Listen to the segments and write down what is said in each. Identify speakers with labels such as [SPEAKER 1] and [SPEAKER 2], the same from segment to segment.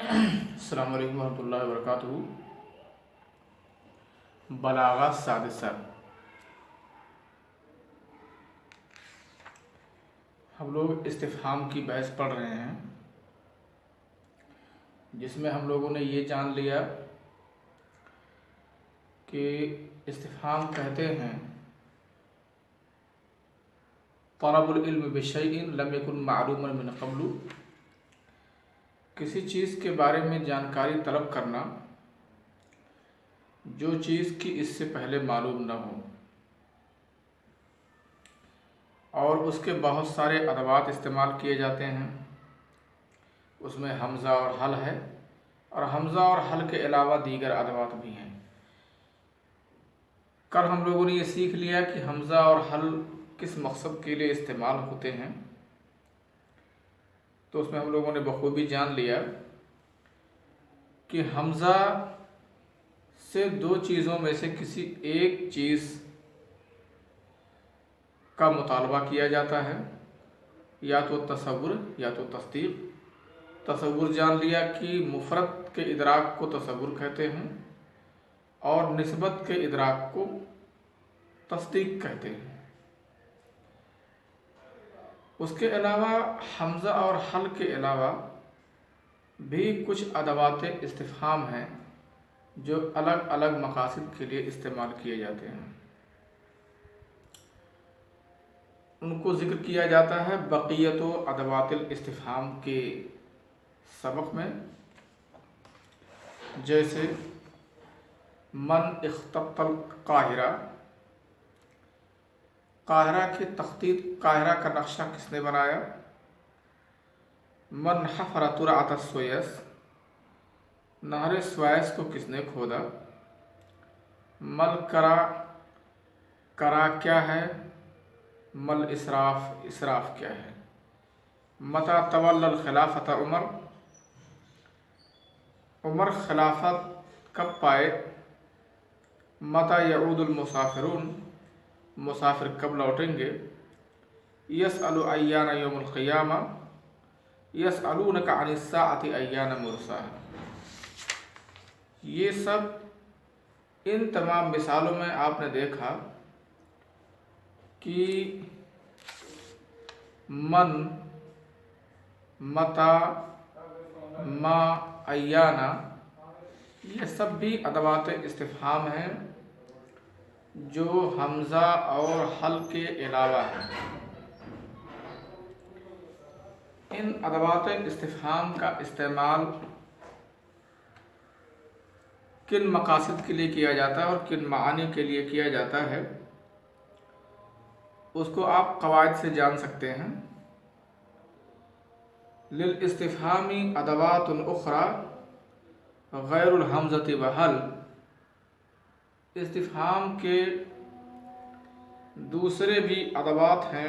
[SPEAKER 1] السلام علیکم ورحمۃ اللہ وبرکاتہ۔ بلاغہ سادسہ، ہم لوگ استفہام کی بحث پڑھ رہے ہیں، جس میں ہم لوگوں نے یہ جان لیا کہ استفہام کہتے ہیں طلب العلم بشیء لم یکن معلوما من قبل، کسی چیز کے بارے میں جانکاری طلب کرنا جو چیز کی اس سے پہلے معلوم نہ ہو، اور اس کے بہت سارے ادوات استعمال کیے جاتے ہیں۔ اس میں حمزہ اور حل ہے، اور حمزہ اور حل کے علاوہ دیگر ادوات بھی ہیں۔ کل ہم لوگوں نے یہ سیکھ لیا کہ حمزہ اور حل کس مقصد کے لیے استعمال ہوتے ہیں، تو اس میں ہم لوگوں نے بخوبی جان لیا کہ حمزہ سے دو چیزوں میں سے کسی ایک چیز کا مطالبہ کیا جاتا ہے، یا تو تصور یا تو تصدیق۔ تصور جان لیا کہ مفرد کے ادراک کو تصور کہتے ہیں، اور نسبت کے ادراک کو تصدیق کہتے ہیں۔ اس کے علاوہ حمزہ اور حل کے علاوہ بھی کچھ ادوات استفہام ہیں جو الگ الگ مقاصد کے لیے استعمال کیے جاتے ہیں، ان کو ذکر کیا جاتا ہے بقیت و ادوات الاستفہام کے سبق میں، جیسے من اخطط القاہرہ، قاہرہ کی تخطیط، قاہرہ کا نقشہ کس نے بنایا؟ من حفر ترعۃ السویس، نہر سویس کو کس نے کھودا؟ مل کرا، کرا کیا ہے؟ مل اسراف، اسراف کیا ہے؟ متی تولی الخلافۃ عمر، عمر خلافت کب پائے؟ متی یعود المسافرون، مسافر کب لوٹیں گے؟ یسأل ایان یوم القیامہ، یسألونک عن الساعۃ ایان مرساہا۔ یہ سب ان تمام مثالوں میں آپ نے دیکھا کہ من، متا، ما، ایانا، یہ سب بھی ادوات استفہام ہیں جو حمزہ اور حل کے علاوہ ہیں۔ ان ادوات استفہام کا استعمال کن مقاصد کے لیے کیا جاتا ہے اور کن معانی کے لیے کیا جاتا ہے، اس کو آپ قواعد سے جان سکتے ہیں۔ للاستفہام ادوات اخرى غیر الحمزۃ وحل، استفہام کے دوسرے بھی ادوات ہیں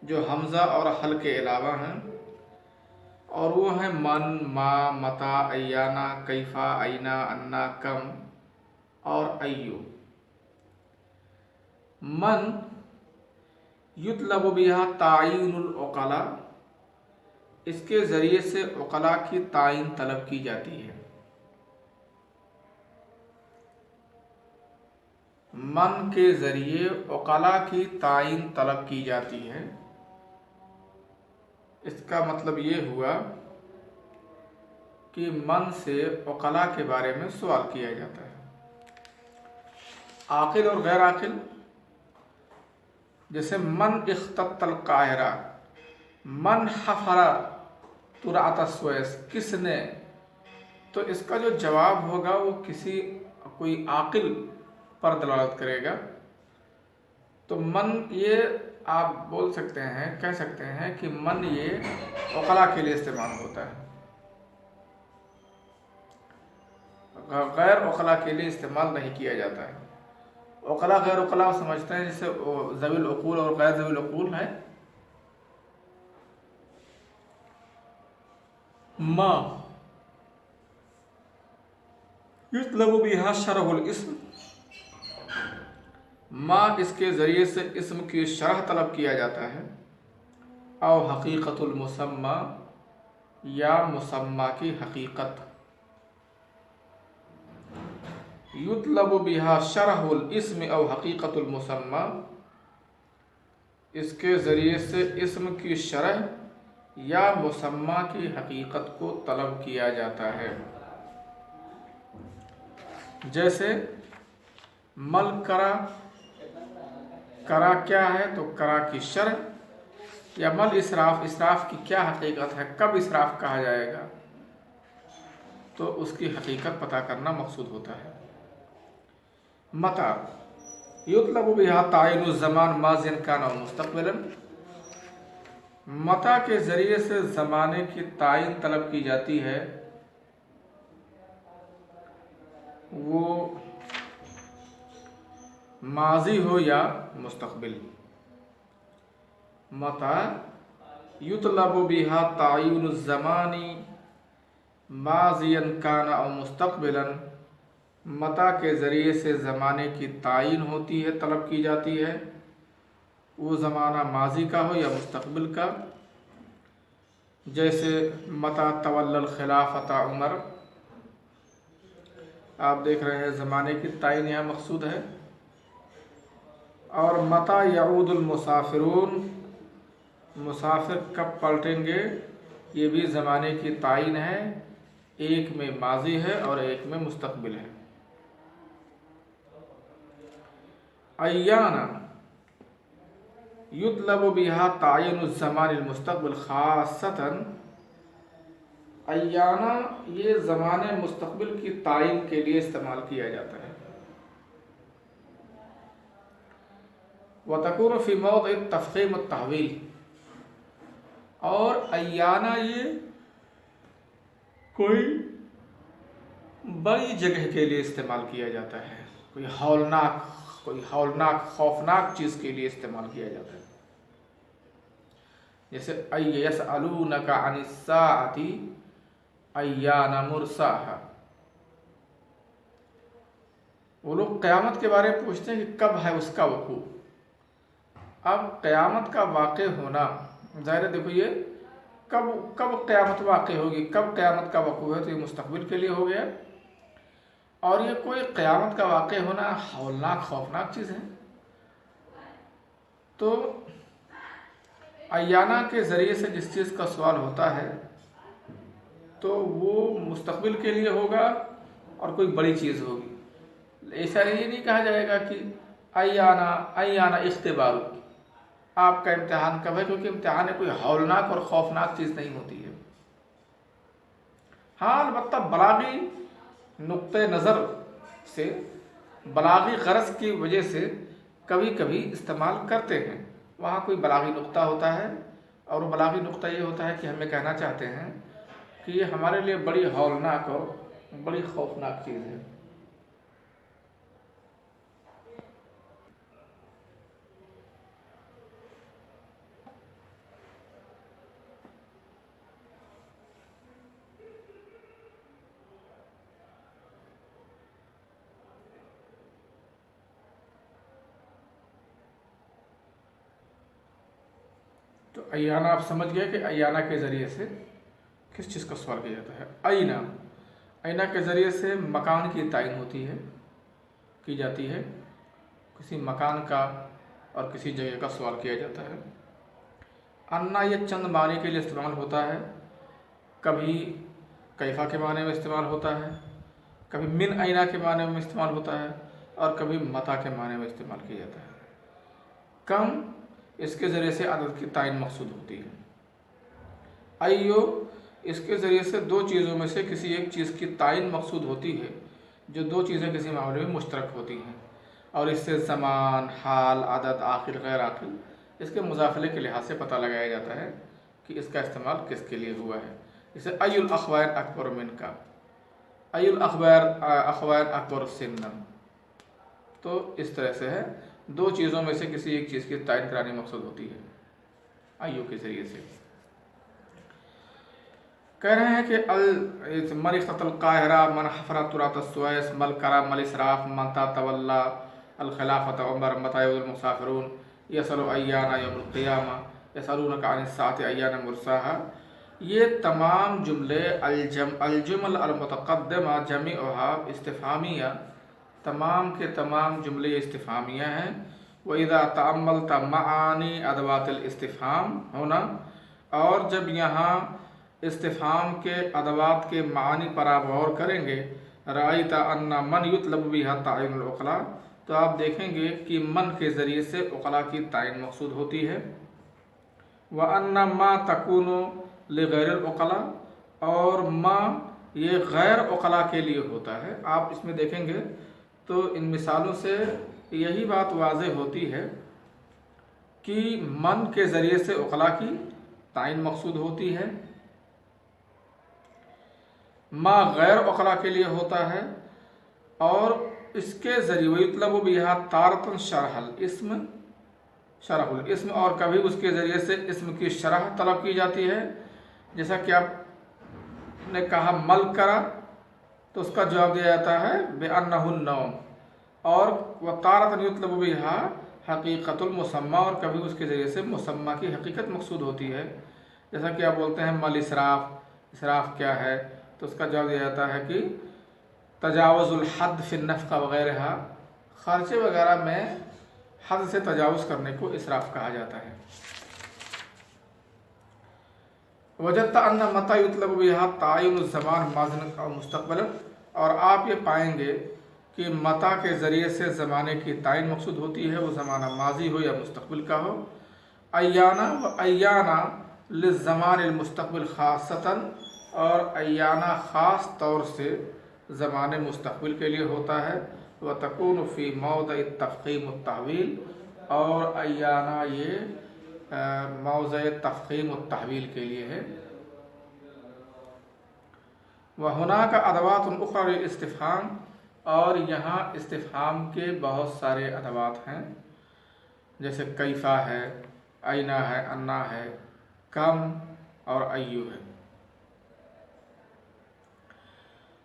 [SPEAKER 1] جو حمزہ اور حل کے علاوہ ہیں، اور وہ ہیں من، ما، متا، ایانا، کیفا، اینا، انا، کم اور ایو۔ من یطلب بها تعیین العقلاء، اس کے ذریعے سے عقلاء کی تعین طلب کی جاتی ہے۔ من کے ذریعے عقلاء کی تعین طلب کی جاتی ہے، اس کا مطلب یہ ہوا کہ من سے عقلاء کے بارے میں سوال کیا جاتا ہے۔ عاقل اور غیر عاقل، جیسے من اخطط القاہرہ، من حفر ترعۃ السویس، کس نے، تو اس کا جو جواب ہوگا وہ کوئی عاقل پر دلالت کرے گا۔ تو من، یہ آپ بول سکتے ہیں، کہہ سکتے ہیں کہ من یہ عقلاء کے لیے استعمال ہوتا ہے، غیر عقلاء کے لیے استعمال نہیں کیا جاتا ہے۔ عقلاء غیر عقلاء سمجھتے ہیں جیسے ذوی العقول اور غیر ذوی العقول ہے۔ ما یطلب بها شرح الاسم، ما اس کے ذریعے سے اسم کی شرح طلب کیا جاتا ہے۔ او حقیقت المسمى، یا مسمہ کی حقیقت، یطلب بہا شرح الاسم او حقیقت المسمى، اس کے ذریعے سے اسم کی شرح یا مسمہ کی حقیقت کو طلب کیا جاتا ہے۔ جیسے مل کرا، کرا کیا ہے تو کرا کی شرح، یا مل اسراف، اسراف کی کیا حقیقت ہے، کب اسراف کہا جائے گا، تو اس کی حقیقت پتہ کرنا مقصود ہوتا ہے۔ متى یطلب بہا تعین الزمان ماضی کان او مستقبلا، متا کے ذریعے سے زمانے کی تعین طلب کی جاتی ہے، وہ ماضی ہو یا مستقبل۔ متا یطلب بہا تعین الزمان ماضیا کان او مستقبلا، متا کے ذریعے سے زمانے کی تعین ہوتی ہے، طلب کی جاتی ہے، وہ زمانہ ماضی کا ہو یا مستقبل کا۔ جیسے متا تولی الخلافۃ عمر، آپ دیکھ رہے ہیں زمانے کی تعین یہاں مقصود ہے۔ اور متا یعود المسافرون، مسافر کب پلٹیں گے، یہ بھی زمانے کی تعین ہے، ایک میں ماضی ہے اور ایک میں مستقبل ہے۔ ایانا یطلب بہا تعین الزمان المستقبل خاصتاً، ایانا یہ زمان مستقبل کی تعین کے لیے استعمال کیا جاتا ہے۔ وتکون فی موضع التفخیم والتحویل، اور ایانا یہ کوئی بڑی جگہ کے لیے استعمال کیا جاتا ہے، کوئی ہولناک خوفناک چیز کے لیے استعمال کیا جاتا ہے۔ جیسے یسألونک عن الساعۃ ایان مرساہا، وہ لوگ قیامت کے بارے میں پوچھتے ہیں کہ کب ہے اس کا وقوع۔ اب قیامت کا واقع ہونا ظاہر ہے، دیکھو یہ کب قیامت واقع ہوگی، کب قیامت کا وقوع ہے، تو یہ مستقبل کے لیے ہو گیا، اور یہ کوئی قیامت کا واقع ہونا ہولناک خوفناک چیز ہے، تو ایانا کے ذریعے سے جس چیز کا سوال ہوتا ہے تو وہ مستقبل کے لیے ہوگا اور کوئی بڑی چیز ہوگی۔ ایسا یہ نہیں کہا جائے گا کہ ایانا اختبار، آپ کا امتحان کب ہے، کیونکہ امتحان کوئی ہولناک اور خوفناک چیز نہیں ہوتی ہے۔ ہاں البتہ بلاغی نقطہ نظر سے، بلاغی غرض کی وجہ سے کبھی کبھی استعمال کرتے ہیں، وہاں کوئی بلاغی نقطہ ہوتا ہے، اور وہ بلاغی نقطہ یہ ہوتا ہے کہ ہمیں کہنا چاہتے ہیں کہ یہ ہمارے لیے بڑی ہولناک اور بڑی خوفناک چیز ہے۔ تو ایانا آپ سمجھ گئے کہ ایانا کے ذریعے سے کس چیز کا سوال کیا جاتا ہے۔ اینا کے ذریعے سے مکان کی تعین ہوتی ہے، کی جاتی ہے، کسی مکان کا اور کسی جگہ کا سوال کیا جاتا ہے۔ انا یہ چند معنی کے لیے استعمال ہوتا ہے، کبھی کیفا کے معنی میں استعمال ہوتا ہے، کبھی من اینا کے معنی میں استعمال ہوتا ہے، اور کبھی متا کے معنی میں استعمال کیا جاتا ہے۔ کم، اس کے ذریعے سے عدد کی تعین مقصود ہوتی ہے۔ ایو، اس کے ذریعے سے دو چیزوں میں سے کسی ایک چیز کی تعین مقصود ہوتی ہے، جو دو چیزیں کسی معاملے میں مشترک ہوتی ہیں، اور اس سے زمان، حال، عدد، عاقل، غیر عاقل، اس کے مضافلے کے لحاظ سے پتہ لگایا جاتا ہے کہ اس کا استعمال کس کے لیے ہوا ہے۔ جیسے ای الاخوین اکبر من کا، ای الاخوین اکبر سنن، تو اس طرح سے ہے، دو چیزوں میں سے کسی ایک چیز کی تعین کرانی مقصود ہوتی ہے ایو کے ذریعے سے۔ کہہ رہے ہیں کہ من اختط القاہرہ، من حفر ترات السویس، مل کرا، مل اسراف، متا تولی الخلافۃ عمر، متی یعود المسافرون، یسأل ایان یوم القیامہ، یسألونک عن الساعۃ ایان مرساہا۔ یہ تمام جملے الجمل المتقدمہ جمیعها استفہامیہ، تمام کے تمام جملے استفہامیہ ہیں۔ وَإِذَا تَأَمَّلْتَ مَعَانِي أَدوات الاستفہام ہونا، اور جب یہاں استفہام کے ادوات کے معنی پر آپ غور کریں گے، رأیت ان من یطلب بها تعین العقلاء، تو آپ دیکھیں گے کہ من کے ذریعے سے عقلاء کی تعین مقصود ہوتی ہے۔ وَأَنَّ مَا تَكُونُ لِغَيْرِ الْعُقَلَاء، اور ما یہ غیر عقلاء کے لیے ہوتا ہے۔ آپ اس میں دیکھیں گے تو ان مثالوں سے یہی بات واضح ہوتی ہے کہ من کے ذریعے سے عقلاء کی تعین مقصود ہوتی ہے، ما غیر عقلاء کے لیے ہوتا ہے، اور اس کے ذریعے وَيُطْلَبُ بِهَا تَارَةً شرح الاسم، اور کبھی اس کے ذریعے سے اسم کی شرح طلب کی جاتی ہے۔ جیسا کہ آپ نے کہا مل کرا، تو اس کا جواب دیا جاتا ہے بِأَنَّهُ النَّوْمُ، اور وَتَارَةً يُطْلَبُ بِهَا حقیقت المسمى، اور کبھی اس کے ذریعے سے مسمى کی حقیقت مقصود ہوتی ہے۔ جیسا کہ آپ بولتے ہیں مل اسراف، اسراف کیا ہے، تو اس کا جواب دیا جاتا ہے کہ تجاوز الحد فی النفقہ وغیرہ، خرچے وغیرہ میں حد سے تجاوز کرنے کو اسراف کہا جاتا ہے۔ وجدت ان متى يطلب بها تعین الزمان ماضی اور مستقبل، اور آپ یہ پائیں گے کہ متا کے ذریعے سے زمانے کی تعین مقصود ہوتی ہے، وہ زمانہ ماضی ہو یا مستقبل کا ہو۔ ایانا و ایانا للزمان المستقبل خاصتاً، اور ایانا خاص طور سے زمان مستقبل کے لیے ہوتا ہے۔ وتکون فی موضع التفخیم التحویل، اور ایانا یہ موضع تفخیم التحویل کے لیے ہے۔ وہناک ادوات اخرى للاستفہام، اور یہاں استفہام کے بہت سارے ادوات ہیں، جیسے کیفا ہے، اینا ہے، انا ہے، کم اور ایو ہے۔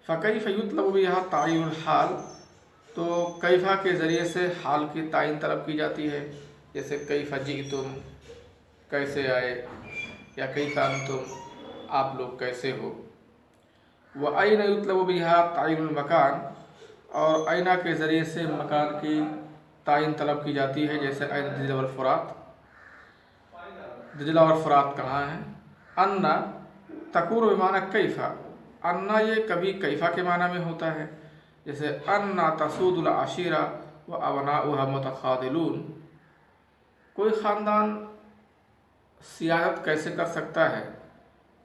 [SPEAKER 1] فکیف یطلب بها تعین الحال، تو کیفا کے ذریعے سے حال کی تعین طلب کی جاتی ہے، جیسے کیف جئتم، کیسے آئے، یا کیف انتم، آپ لوگ کیسے ہو۔ وَأَيْنَ يُطْلَبُ بِهَا تعین المکان، اور اینا کے ذریعے سے مکان کی تعین طلب کی جاتی ہے، جیسے این دجلہ والفرات، دجلہ اور فرات کہاں ہیں۔ انا تکون بمعنی کیفا، انا یہ کبھی کیفا کے معنی میں ہوتا ہے، جیسے انا تسود العشیرہ وابناؤها متخاذلون، کوئی خاندان سیادت کیسے کر سکتا ہے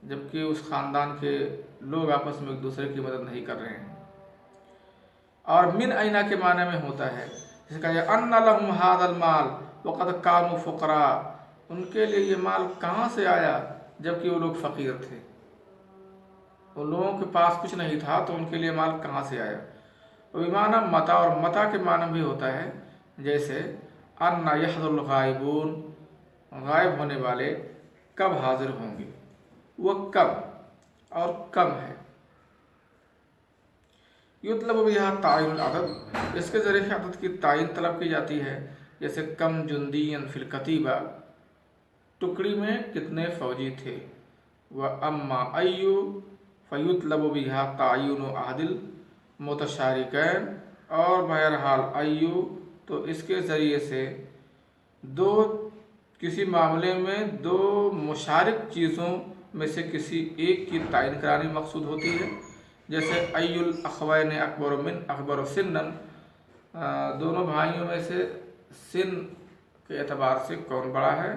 [SPEAKER 1] جبکہ اس خاندان کے لوگ آپس میں ایک دوسرے کی مدد نہیں کر رہے ہیں۔ اور من اینا کے معنی میں ہوتا ہے، جیسے کہا ان لهم هذا المال وقد كانوا فقراء، ان کے لیے یہ مال کہاں سے آیا جبکہ وہ لوگ فقیر تھے، ان لوگوں کے پاس کچھ نہیں تھا تو ان کے لیے مال کہاں سے آیا۔ بمعنی متا، اور متا کے معنی بھی ہوتا ہے، جیسے ان یحضر الغائبون، غائب ہونے والے کب حاضر ہوں گے، وہ کب، اور کم ہے۔ یطلب بها تعین العدد، اس کے ذریعے عدد کی تعین طلب کی جاتی ہے، جیسے کم جندین فی الکتیبہ، ٹکڑی میں کتنے فوجی تھے۔ واما ایو فیطلب بها تعین عہد المتشارکین، اور بہرحال ایو تو اس کے ذریعے سے کسی معاملے میں دو مشارک چیزوں میں سے کسی ایک کی تعین کرانی مقصود ہوتی ہے، جیسے ای الاخوین اکبر من اکبر سنا، دونوں بھائیوں میں سے سن کے اعتبار سے کون بڑا ہے۔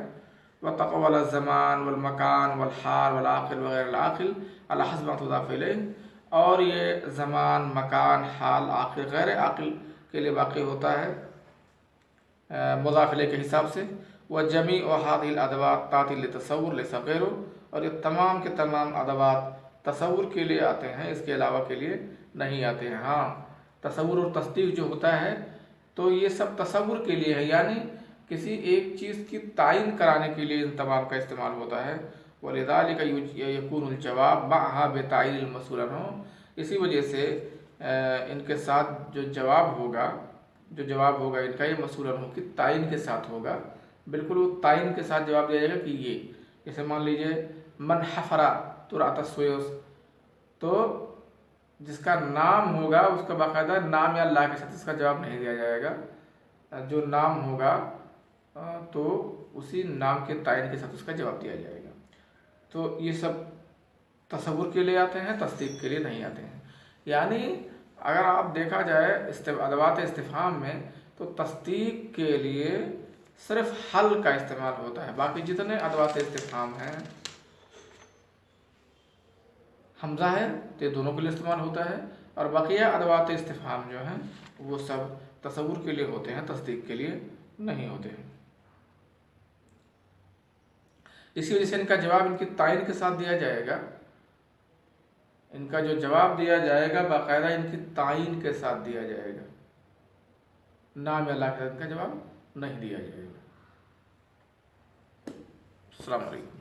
[SPEAKER 1] وتقول الزمان والمکان والحال والعاقل وغیر العاقل علی حسب ما تضاف الیہ، اور یہ زمان، مکان، حال، عاقل، غیر عاقل کے لیے واقع ہوتا ہے مضاف الیہ کے حساب سے۔ وجمیع هذه الادوات تاتی للتصور لیس غیر، اور یہ تمام کے تمام ادوات تصور کے لیے آتے ہیں، اس کے علاوہ کے لیے نہیں آتے ہیں۔ ہاں، تصور اور تصدیق جو ہوتا ہے تو یہ سب تصور کے لیے ہے، یعنی کسی ایک چیز کی تعین کرانے کے لیے ان تمام کا استعمال ہوتا ہے۔ وَلِذَلِكَ يَكُونُ الْجَوَابُ مَعَهَا بِتَعْيِينِ الْمَسْئُولِ عَنْهُ، اسی وجہ سے ان کے ساتھ جو جواب ہوگا ان کا یہ مسئول عنہ کی تعین کے ساتھ ہوگا، بالکل وہ تعین کے ساتھ جواب دیا جائے گا کہ یہ، جیسے مان لیجئے من حفرا ترعت السویس، تو جس کا نام ہوگا اس کا باقاعدہ نام یا اللہ کے ساتھ اس کا جواب نہیں دیا جائے گا. جو نام ہوگا تو اسی نام کے تعین کے ساتھ اس کا جواب دیا جائے گا. تو یہ سب تصور کے لیے آتے ہیں، تصدیق کے لیے نہیں آتے ہیں. یعنی اگر آپ دیکھا جائے ادوات استفہام میں تو تصدیق کے لیے صرف حل کا استعمال ہوتا ہے. باقی جتنے ادوات استفہام ہیں، حمزہ ہے تو یہ دونوں کے لیے استعمال ہوتا ہے، اور بقیہ ادوات استفہام جو ہیں وہ سب تصور کے لیے ہوتے ہیں، تصدیق کے لیے نہیں ہوتے ہیں. اسی وجہ سے ان کا جواب ان کی تعین کے ساتھ دیا جائے گا. ان کا جو جواب دیا جائے گا باقاعدہ ان کی تعین کے ساتھ دیا جائے گا، نام اللہ کے ساتھ ان کا جواب نہیں دیا جائے گا. السلام علیکم.